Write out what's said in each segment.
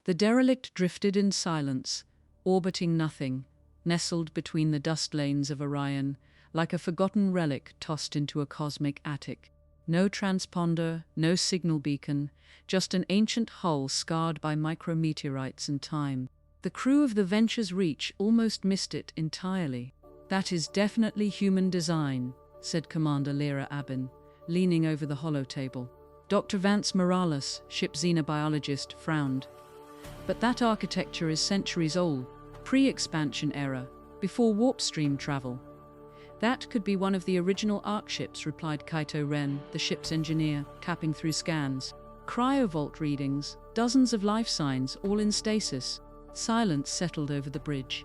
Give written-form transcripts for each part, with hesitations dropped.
The derelict drifted in silence, orbiting nothing, nestled between the dust lanes of Orion, like a forgotten relic tossed into a cosmic attic. No transponder, no signal beacon, just an ancient hull scarred by micrometeorites and time. The crew of the Venture's Reach almost missed it entirely. "That is definitely human design," said Commander Lyra Abin, leaning over the holotable. Dr. Vance Morales, ship xenobiologist, frowned. "But that architecture is centuries old, pre-expansion era, before warp stream travel." "That could be one of the original arkships," replied Kaito Ren, the ship's engineer, tapping through scans. "Cryovolt readings, dozens of life signs, all in stasis." Silence settled over the bridge.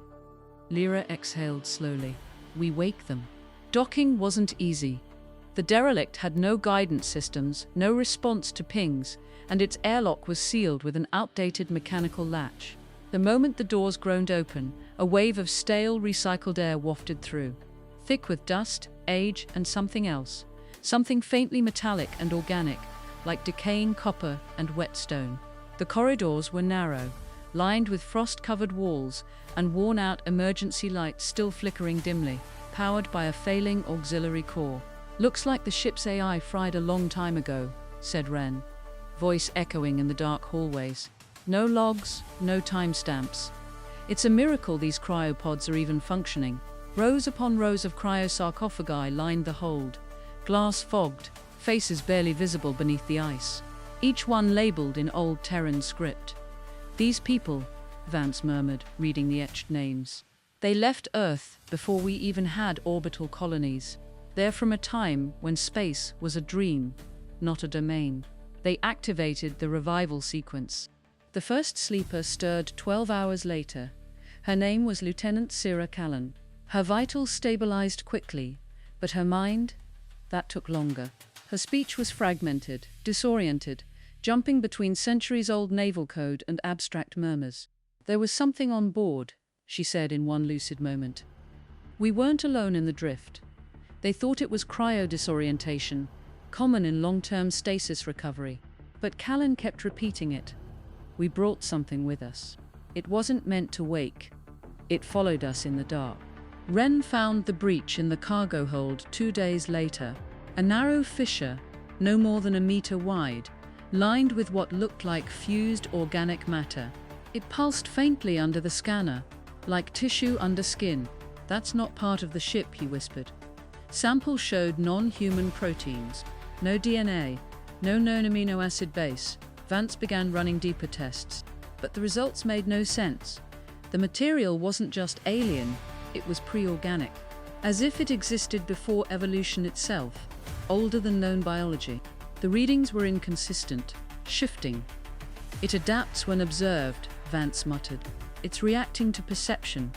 Lyra exhaled slowly. "We wake them." Docking wasn't easy. The derelict had no guidance systems, no response to pings, and its airlock was sealed with an outdated mechanical latch. The moment the doors groaned open, a wave of stale, recycled air wafted through, thick with dust, age, and something else. Something faintly metallic and organic, like decaying copper and wet stone. The corridors were narrow, lined with frost-covered walls and worn-out emergency lights still flickering dimly, powered by a failing auxiliary core. "Looks like the ship's AI fried a long time ago," said Ren, voice echoing in the dark hallways. "No logs, no timestamps. It's a miracle these cryopods are even functioning." Rows upon rows of cryosarcophagi lined the hold, glass fogged, faces barely visible beneath the ice, each one labeled in old Terran script. "These people," Vance murmured, reading the etched names. "They left Earth before we even had orbital colonies. They're from a time when space was a dream, not a domain." They activated the revival sequence. The first sleeper stirred 12 hours later. Her name was Lieutenant Sarah Callan. Her vitals stabilized quickly, but her mind, that took longer. Her speech was fragmented, disoriented, jumping between centuries-old naval code and abstract murmurs. "There was something on board," she said in one lucid moment. "We weren't alone in the drift. They thought it was cryo-disorientation, common in long-term stasis recovery. But Callan kept repeating it. We brought something with us. It wasn't meant to wake. It followed us in the dark." Ren found the breach in the cargo hold 2 days later. A narrow fissure, no more than a meter wide, lined with what looked like fused organic matter. It pulsed faintly under the scanner, like tissue under skin. "That's not part of the ship," he whispered. Samples showed non-human proteins. No DNA, no known amino acid base. Vance began running deeper tests, but the results made no sense. The material wasn't just alien, it was pre-organic, as if it existed before evolution itself, older than known biology. The readings were inconsistent, shifting. "It adapts when observed," Vance muttered. "It's reacting to perception."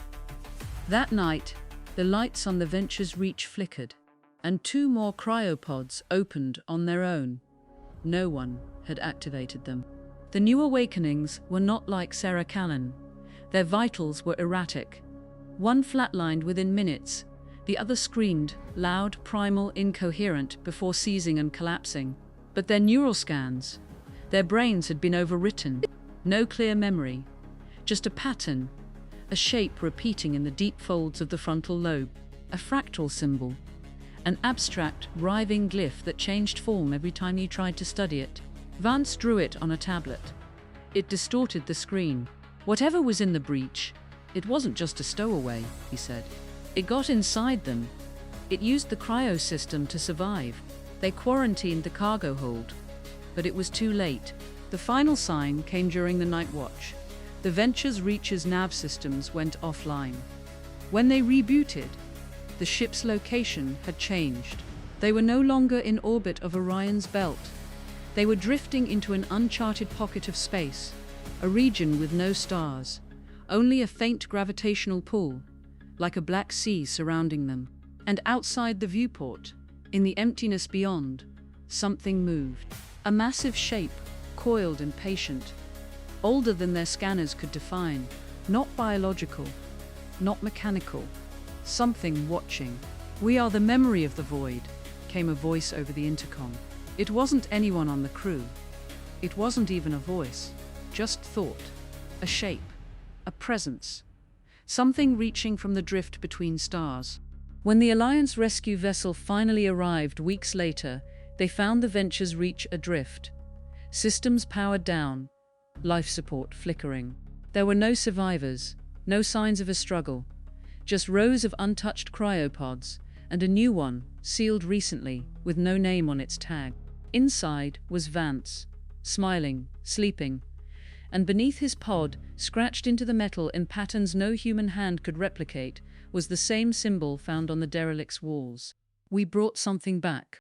That night, the lights on the Venture's Reach flickered, and 2 more cryopods opened on their own. No one had activated them. The new awakenings were not like Sarah Callan. Their vitals were erratic. One flatlined within minutes, the other screamed, loud, primal, incoherent, before seizing and collapsing. But their neural scans, their brains had been overwritten. No clear memory, just a pattern, a shape repeating in the deep folds of the frontal lobe, a fractal symbol, an abstract, writhing glyph that changed form every time you tried to study it. Vance drew it on a tablet. It distorted the screen. Whatever was in the breach, it wasn't just a stowaway, he said. It got inside them. It used the cryo system to survive. They quarantined the cargo hold. But it was too late. The final sign came during the night watch. The Venture's Reach's nav systems went offline. When they rebooted, the ship's location had changed. They were no longer in orbit of Orion's belt. They were drifting into an uncharted pocket of space, a region with no stars, only a faint gravitational pull, like a black sea surrounding them. And outside the viewport, in the emptiness beyond, something moved. A massive shape, coiled and patient, older than their scanners could define. Not biological, not mechanical. Something watching. "We are the memory of the void," came a voice over the intercom. It wasn't anyone on the crew. It wasn't even a voice, just thought. A shape, a presence, something reaching from the drift between stars. When the Alliance rescue vessel finally arrived weeks later, they found the Venture's reach adrift. Systems powered down, life support flickering. There were no survivors, no signs of a struggle, just rows of untouched cryopods, and a new one, sealed recently, with no name on its tag. Inside was Vance, smiling, sleeping, and beneath his pod, scratched into the metal in patterns no human hand could replicate, was the same symbol found on the derelict's walls. "We brought something back."